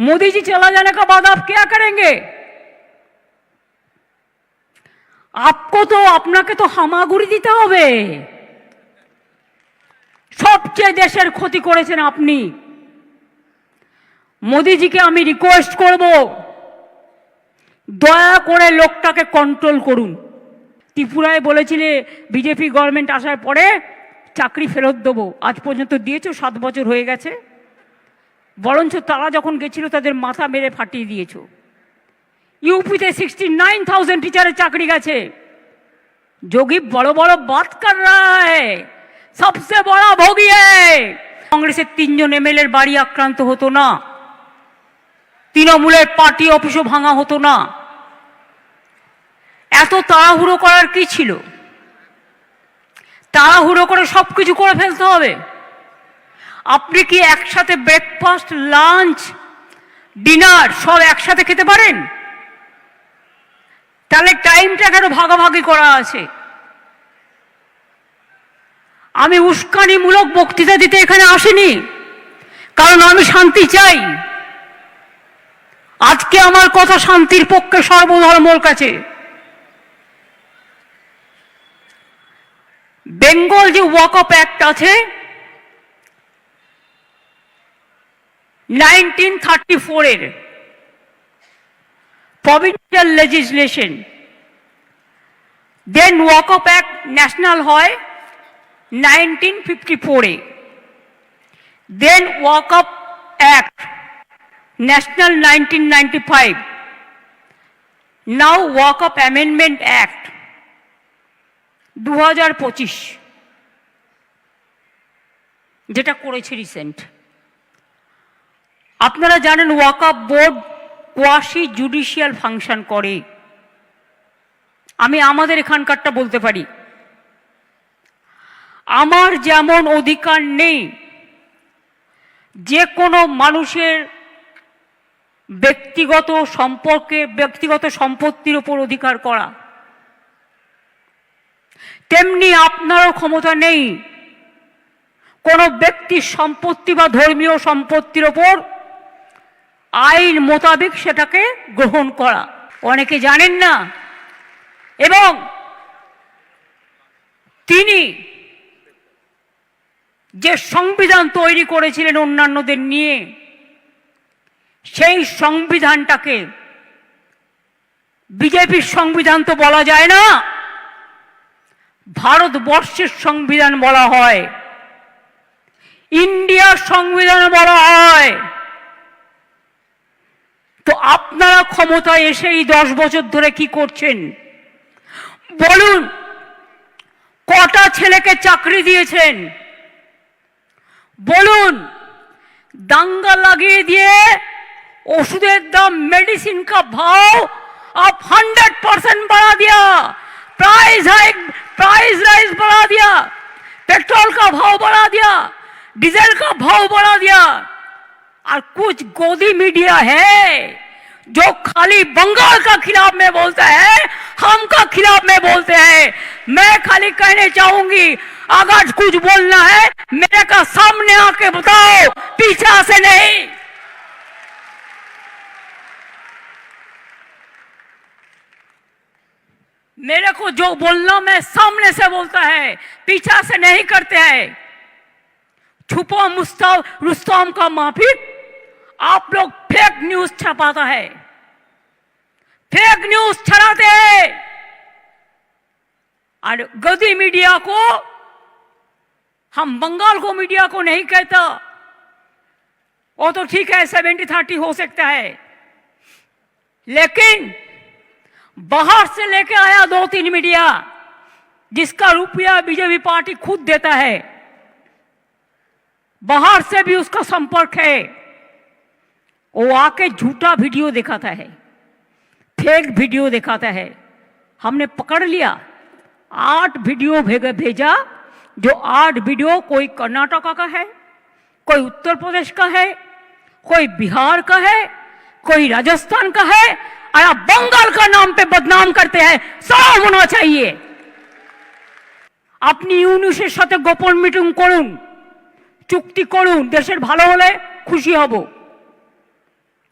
मोदी जी चला जाने का बाद आप क्या करेंगे? आपको तो আপনাকে তো হামাগুড়ি দিতে হবে। সবচেয়ে দেশের ক্ষতি করেছেন আপনি। মোদিজিকে আমি রিকোয়েস্ট করব, দয়া করে লোকটাকে কন্ট্রোল করুন। ত্রিপুরায় বলেছিলে বিজেপি গভর্নমেন্ট আসার পরে চাকরি ফেরত দেবো, আজ পর্যন্ত দিয়েছো, 7 বছর হয়ে গেছে। বরঞ্চ তারা যখন গেছিল তাদের মাথা মেরে ফাটিয়ে দিয়েছো। यूपी से 69,000 टीचर चाकरी गए। जोगी बड़ो बड़ो बात कर रहा है, सबसे बड़ा भोगी है। कांग्रेस 3 जन एमएलए बाड़ी आक्रांत होतो ना, तृणमूलेर पार्टी अफिसও भांगा হতো না। এত তাড়াহুড়ো করার কি ছিল? তাড়াহুড়ো করে সবকিছু করে ফেলতে হবে? আপনি কি একসাথে ব্রেকফাস্ট, লাঞ্চ, ডিনার সব একসাথে খেতে পারেন? তাহলে টাইমটা কেন ভাগাভাগি করা আছে? আমি উস্কানিমূলক বক্তৃতা দিতে এখানে আসিনি, কারণ আমি শান্তি চাই। আজকে আমার কথা শান্তির পক্ষে সর্বধর্মর কাছে। বেঙ্গল যে ওয়াকআপ অ্যাক্ট আছে 1934 এর প্রভিন্সিয়াল লেজিসলেশন, দেন ওয়াকআপ অ্যাক্ট ন্যাশনাল হয় 1954 এ, দেন ওয়াকআপ অ্যাক্ট ন্যাশনাল 1995, নাও ওয়াকআপ অ্যামেন্ডমেন্ট অ্যাক্ট 2025 যেটা করেছে রিসেন্ট। আপনারা জানেন ওয়াকআপ বোর্ড কোয়াসি জুডিশিয়াল ফাংশন করে। আমি আমাদের এখানকারটা বলতে পারি, আমার যেমন অধিকার নেই যে কোনো মানুষের ব্যক্তিগত সম্পর্কে, ব্যক্তিগত সম্পত্তির উপর অধিকার করা, তেমনি আপনারও ক্ষমতা নেই কোনো ব্যক্তির সম্পত্তি বা ধর্মীয় সম্পত্তির ওপর আইন মোতাবেক সেটাকে গ্রহণ করা। অনেকে জানেন না, এবং তিনি যে সংবিধান তৈরি করেছিলেন অন্যান্যদের নিয়ে, সেই সংবিধানটাকে বিজেপির সংবিধান তো বলা যায় না, ভারতবর্ষের সংবিধান বলা হয়, ইন্ডিয়ার সংবিধান বলা হয়। তো আপনারা ক্ষমতায় এসে এই 10 বছর ধরে কি করছেন বলুন? কটা ছেলেকে চাকরি দিয়েছেন বলুন? দাঙ্গা লাগিয়ে দিয়ে ওষুধের দাম, मेडिसिन का भाव आप 100% बढ़ा दिया, प्राइस राइज बढ़ा दिया, पेट्रोल का भाव बढ़ा दिया, डीजल का भाव बढ़ा दिया। और कुछ गोदी मीडिया है जो खाली बंगाल का खिलाफ में बोलता है, हम का खिलाफ में बोलते हैं। मैं खाली कहने चाहूंगी, अगर कुछ बोलना है मेरे का सामने आके बताओ, पीछे से नहीं। मेरे को जो बोलना मैं सामने से बोलता है, पीछा से नहीं करते हैं। छुपा रुस्तम का माफिक आप लोग फेक न्यूज छपाता है, फेक न्यूज छड़ाते हैं। और गदी मीडिया को, हम बंगाल को मीडिया को नहीं कहता, वो तो ठीक है 70-30 हो सकता है, लेकिन बाहर से लेके आया 2-3 मीडिया जिसका रुपया बीजेपी पार्टी खुद देता है, बाहर से भी उसका संपर्क है, वो आके झूठा वीडियो दिखाता है, फेक वीडियो दिखाता है। हमने पकड़ लिया, 8 वीडियो भेजा, जो 8 वीडियो कोई कर्नाटका का है, कोई उत्तर प्रदेश का है, कोई बिहार का है, कोई राजस्थान का है, और आप बंगाल का नाम पे बदनाम करते हैं। सब होना चाहिए। अपनी ইউনুসের সাথে গোপন মিটিং করুন, চুক্তি করুন, দেশের ভালো হলে খুশি হব।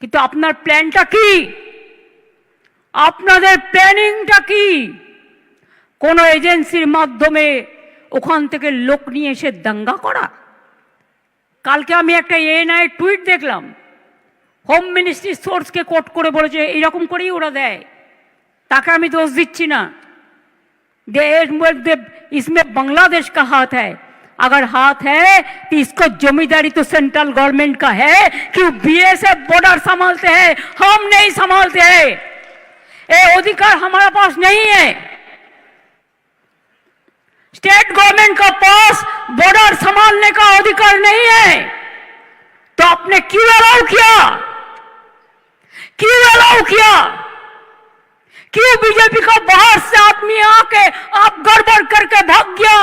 কিন্তু আপনার প্ল্যানটা কি? আপনাদের প্ল্যানিংটা কি? কোন এজেন্সির মাধ্যমে ওখান থেকে লোক নিয়ে এসে দাঙ্গা করা? কালকে আমি একটা এএনআই টুইট দেখলাম, হোম মিনিস্ট্রি সোর্সকে কোট করে বলেছে এইরকম করেই ওরা দেয়। তাকে আমি দোষ দিচ্ছি না, इसमें बांग्लादेश का हाथ है। अगर हाथ है तो इसको जमींदारी तो सेंट्रल गवर्नमेंट का है कि बीएसएफ बॉर्डर संभालते हैं, हम नहीं संभालते हैं। ये अधिकार हमारे पास नहीं है। स्टेट गवर्नमेंट का पास बॉर्डर संभालने का अधिकार नहीं है। तो आपने क्यों अलाउ किया? क्यों अलाउ किया? क्यों बीजेपी का बाहर से आदमी आके आप गड़बड़ करके भाग गया?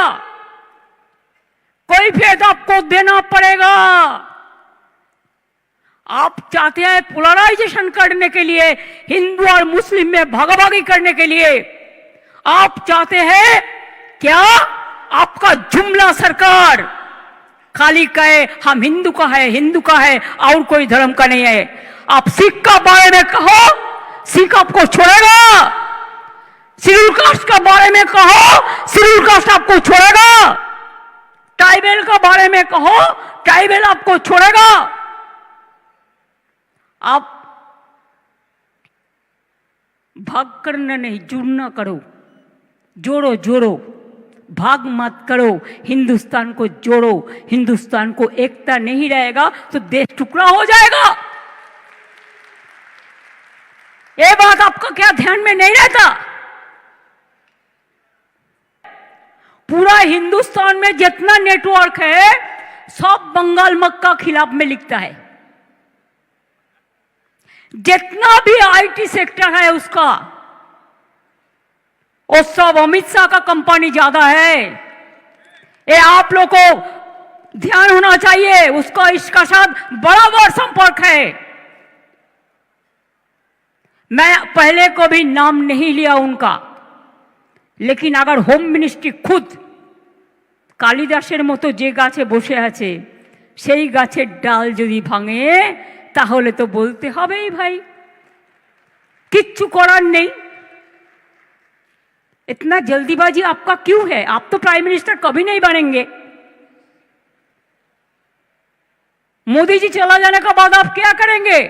कोई फेद आपको देना पड़ेगा। आप चाहते हैं पोलराइजेशन करने के लिए, हिंदू और मुस्लिम में भागाभागी करने के लिए। आप चाहते हैं क्या आपका जुमला सरकार खाली कहे हम हिंदू का है, हिंदू का है और कोई धर्म का नहीं है। आप सिख का बारे में कहो, सिख आपको छोड़ेगा। शेड्यूल कास्ट का बारे में कहो, शेड्यूल कास्ट आपको छोड़ेगा। ट्राइबल का बारे में कहो, ट्राइबल आपको छोड़ेगा। आप भाग करना नहीं, जुड़ना करो, जोड़ो जोड़ो, भाग मत करो, हिंदुस्तान को जोड़ो। हिंदुस्तान को एकता नहीं रहेगा तो देश टुकड़ा हो जाएगा। ये बात आपका क्या ध्यान में नहीं रहता? पूरा हिंदुस्तान में जितना नेटवर्क है सब बंगाल मक्का खिलाफ में लिखता है। जितना भी आईटी सेक्टर है उसका, वो सब अमित शाह का कंपनी ज्यादा है। ये आप लोग को ध्यान होना चाहिए। उसका इसका साथ बराबर संपर्क है। मैं पहले को भी नाम नहीं लिया उनका, लेकिन अगर होम मिनिस्ट्री खुद कालिदासेर मतो जे गाছে বসে আছে সেই গাছের ডাল যদি ভাঙে তাহলে তো বলতে হবেই ভাই, কিচ্ছু করার নেই। इतना जल्दीबाजी आपका क्यों है? आप तो प्राइम मिनिस्टर कभी नहीं बनेंगे। मोदी जी चला जाने के बाद आप क्या करेंगे?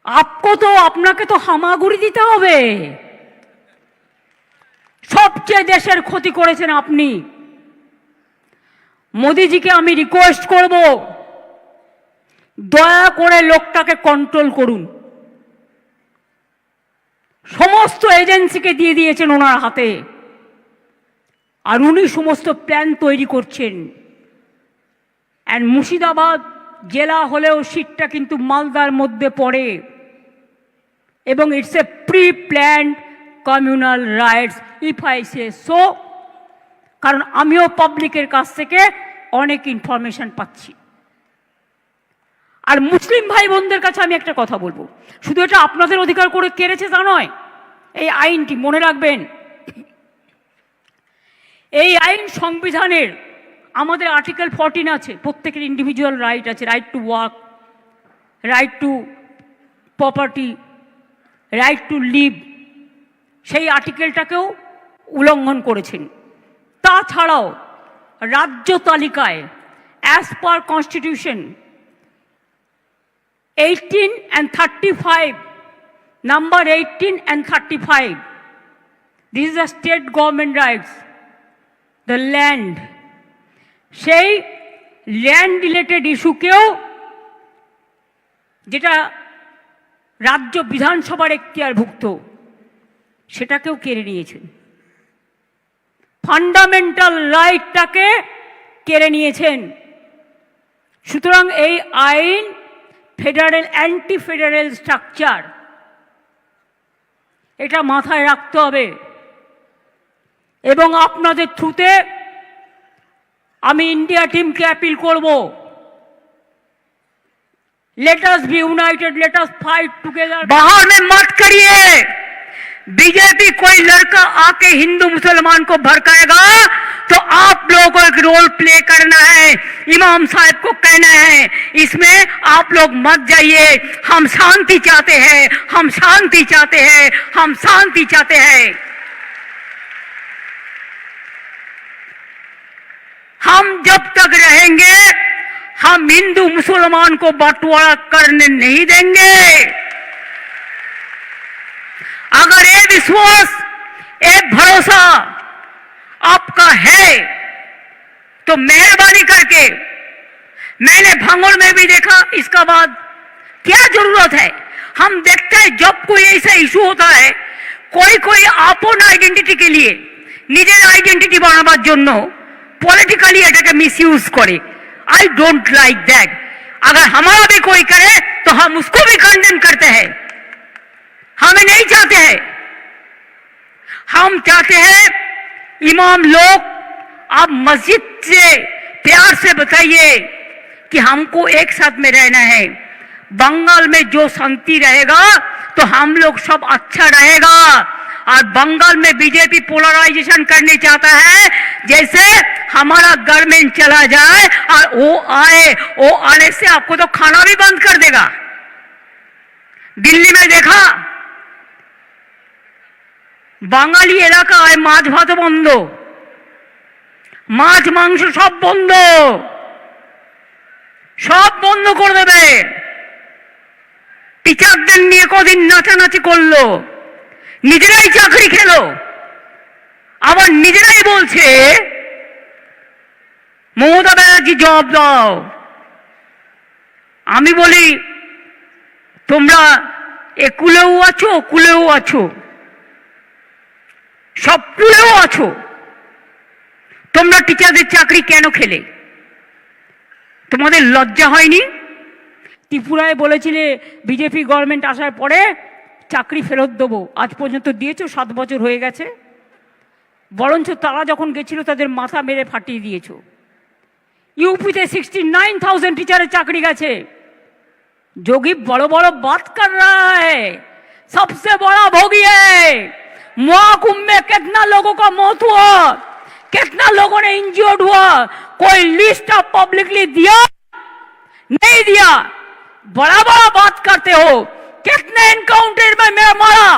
आपको तो আপনাকে তো হামাগুড়ি দিতে হবে। সবচেয়ে দেশের ক্ষতি করেছেন আপনি। মোদিজিকে আমি রিকোয়েস্ট করব, দয়া করে লোকটাকে কন্ট্রোল করুন। সমস্ত এজেন্সিকে দিয়ে দিয়েছেন ওনার হাতে, আর উনি সমস্ত প্ল্যান তৈরি করছেন। এন্ড মুর্শিদাবাদ জেলা হলেও সিটটা কিন্তু মালদার মধ্যে পড়ে, এবং it's a pre planned communal rights if I say so. কারণ আমিও পাবলিকের কাছ থেকে অনেক ইনফরমেশন পাচ্ছি। আর মুসলিম ভাই বোনদের কাছে আমি একটা কথা বলবো, শুধু এটা আপনাদের অধিকার করে কেড়েছে তা নয়। এই আইনটি মনে রাখবেন, এই আইন সংবিধানের আমাদের আর্টিকেল 14 আছে, প্রত্যেকের ইন্ডিভিজুয়াল রাইট আছে, right to work, right to property, right to live. সেই আর্টিকেলটাকেও উল্লঙ্ঘন করেছেন। তাছাড়াও রাজ্য তালিকায় as per constitution 18 and 35, number 18 and 35, this is the state government rights, the land, সেই ল্যান্ড রিলেটেড ইস্যুকেও, যেটা রাজ্য বিধানসভার এখতিয়ারভুক্ত, সেটাকেও কেড়ে নিয়েছেন। ফান্ডামেন্টাল রাইটটাকে কেড়ে নিয়েছেন। সুতরাং এই আইন ফেডারেল অ্যান্টি ফেডারেল স্ট্রাকচার, এটা মাথায় রাখতে হবে। এবং আপনাদের থ্রুতে আমি ইন্ডিয়া টিমকে অ্যাপিল করব, let us be united, let us fight together. बाहर में मत करिए। बीजेपी कोई लड़का आके हिंदू मुसलमान को भड़काएगा तो आप लोगों को एक रोल प्ले करना है, इमाम साहब को कहना है, इसमें आप लोग मत जाइए, हम शांति चाहते हैं, हम शांति चाहते हैं, हम शांति चाहते हैं। हम जब तक रहेंगे हम हिंदू मुसलमान को बंटवारा करने नहीं देंगे। अगर ये विश्वास, ये भरोसा आपका है तो मेहरबानी करके, मैंने भांगड़ में भी देखा, इसका बाद क्या जरूरत है। हम देखते हैं जब कोई ऐसा इशू होता है, कोई आपन आइडेंटिटी के लिए निजेर आइडेंटिटी बनाবার জন্য पॉलिटिकली এটাকে मिसयूज करे। I don't like that. अगर हमारा भी कोई करे तो हम उसको भी कंडेम करते हैं। हमें नहीं चाहते हैं। हम चाहते हैं इमाम लोग, आप मस्जिद से प्यार से बताइए कि हमको एक साथ में रहना है। बंगाल में जो शांति रहेगा तो हम लोग सब अच्छा रहेगा। और बंगाल में बीजेपी पोलराइजेशन करने चाहता है, जैसे हमारा गवर्नमेंट चला जाए और वो आने से आपको तो खाना भी बंद कर देगा। दिल्ली में देखा, বাঙালি এলাকায় মাছ ভাত বন্ধ, মাছ মাংস সব বন্ধ, সব বন্ধ করে দেবে। টিচারদের নিয়ে কদিন নাচানাচি করলো, নিজেরাই চাকরি খেলো, আবার নিজেরাই বলছে মমতা ব্যানার্জি জবাব দাও। আমি বলি তোমরা একুলেও আছো, কুলেও আছো, সব কুলেও আছো, তোমরা টিচারদের চাকরি কেন খেলে? তোমাদের লজ্জা হয়নি? ত্রিপুরায় বলেছিলে বিজেপি গভর্নমেন্ট আসার পরে চাকরি ফেরত দেবো, আজ পর্যন্ত দিয়েছো, 7 বছর হয়ে গেছে। বরঞ্চ তারা যখন গেছিল তাদের মাথা মেরে ফাটিয়ে দিয়েছো। यूपीতে 69,000 टीचर चाकरी गए। जोगी बड़ो बड़ो बात कर रहा है, सबसे बड़ा भोगी है। महाकुंभ में कितना लोगों का मौत हुआ, कितना लोगों ने इंजर्ड हुआ, कोई लिस्ट ऑफ पब्लिकली दिया? नहीं दिया। बड़ा बड़ा बात करते हो। कितने एनकाउंटर में मैं मारा,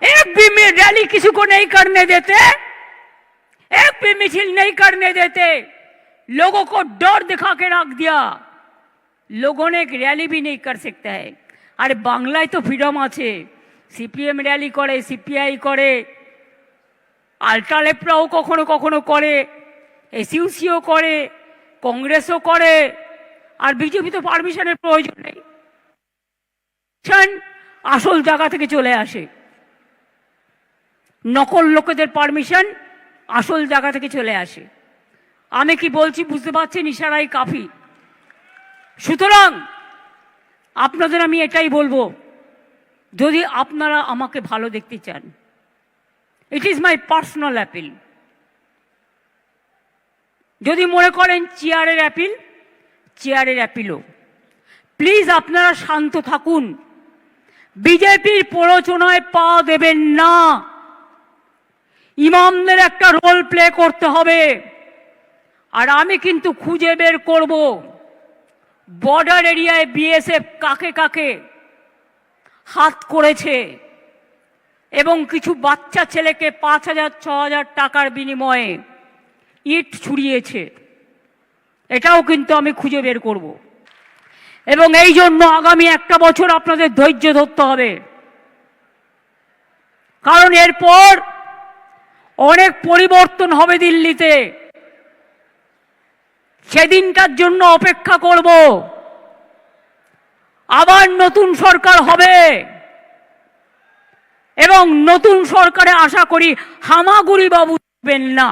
एक भी रैली किसी को नहीं करने देते, एक भी मिছিল नहीं करने देते, लोगों को डर दिखा के रख दिया। लोगों ने एक रैली भी नहीं कर सकता है। अरे बांग्लाय तो फ्रीडम आछे, सीपीएम रैली करे, सीपीआई करे, আলট্রালেপরাও কখনো কখনো করে, এসইউসিও করে, কংগ্রেসও করে, আর বিজেপি তো পারমিশনের প্রয়োজন নেই। আসল জায়গা থেকে চলে আসে, নকল লোকেদের পারমিশন আসল জায়গা থেকে চলে আসে। আমি কি বলছি বুঝতে পারছেন? ইশারাই কাফি। সুতরাং আপনাদের আমি এটাই বলবো, যদি আপনারা আমাকে ভালো দেখতে চান, it is my personal appeal. যদি মনে করেন চেয়ারের অ্যাপিল, চেয়ারের অ্যাপিলও, প্লিজ আপনারা শান্ত থাকুন। বিজেপির প্ররোচনায় পা দেবেন না। ইমামদের একটা রোল প্লে করতে হবে। আর আমি কিন্তু খুঁজে বের করব বর্ডার এরিয়ায় বিএসএফ কাকে কাকে হাত করেছে এবং কিছু বাচ্চা ছেলেকে 5,000-6,000 টাকার বিনিময়ে ইট ছুড়িয়েছে। এটাও কিন্তু আমি খুঁজে বের করব। এবং এই জন্য আগামী একটা বছর আপনাদের ধৈর্য ধরতে হবে, কারণ এরপর অনেক পরিবর্তন হবে দিল্লিতে। সেদিনটার জন্য অপেক্ষা করব। আবার নতুন সরকার হবে এবং নতুন সরকারে আশা করি হামাগুড়ি বাবু থাকবেন না।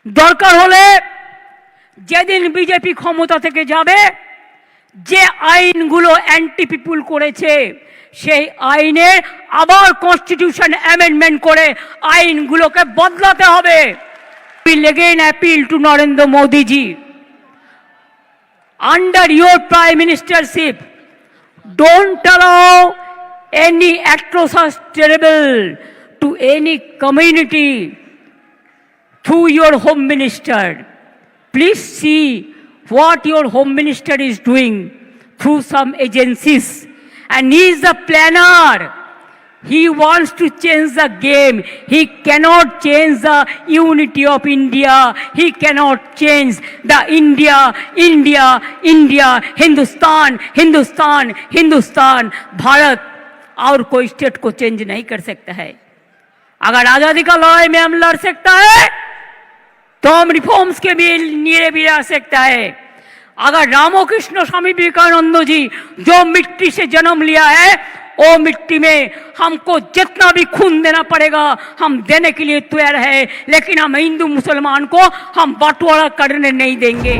দরকার হলে যেদিন বিজেপি ক্ষমতা থেকে যাবে, যে আইনগুলো অ্যান্টি পিপুল করেছে সেই আইনে আবার কনস্টিটিউশন অ্যামেন্ডমেন্ট করে আইনগুলোকে বদলাতে হবে। will again appeal to Narendra Modi ji, under your prime ministership, don't allow any atrocious terrible to any community through your home minister. Please see what your home minister is doing through some agencies, and he is the planner. He wants to change the game. He cannot change the unity of India. He cannot change the India, Hindustan, Bharat और कोई state को change नहीं कर सकता है। अगर आजादी का लड़ाई में हम लड़ सकता है तो हम रिफॉर्म्स के भी नीरे भी आ सकता है। अगर रामकृष्ण स्वामी विवेकानंद जी जो मिट्टी से जन्म लिया है वो मिट्टी में हमको जितना भी खून देना पड़ेगा हम देने के लिए तैयार है, लेकिन हम हिंदू मुसलमान को हम बंटवारा करने नहीं देंगे।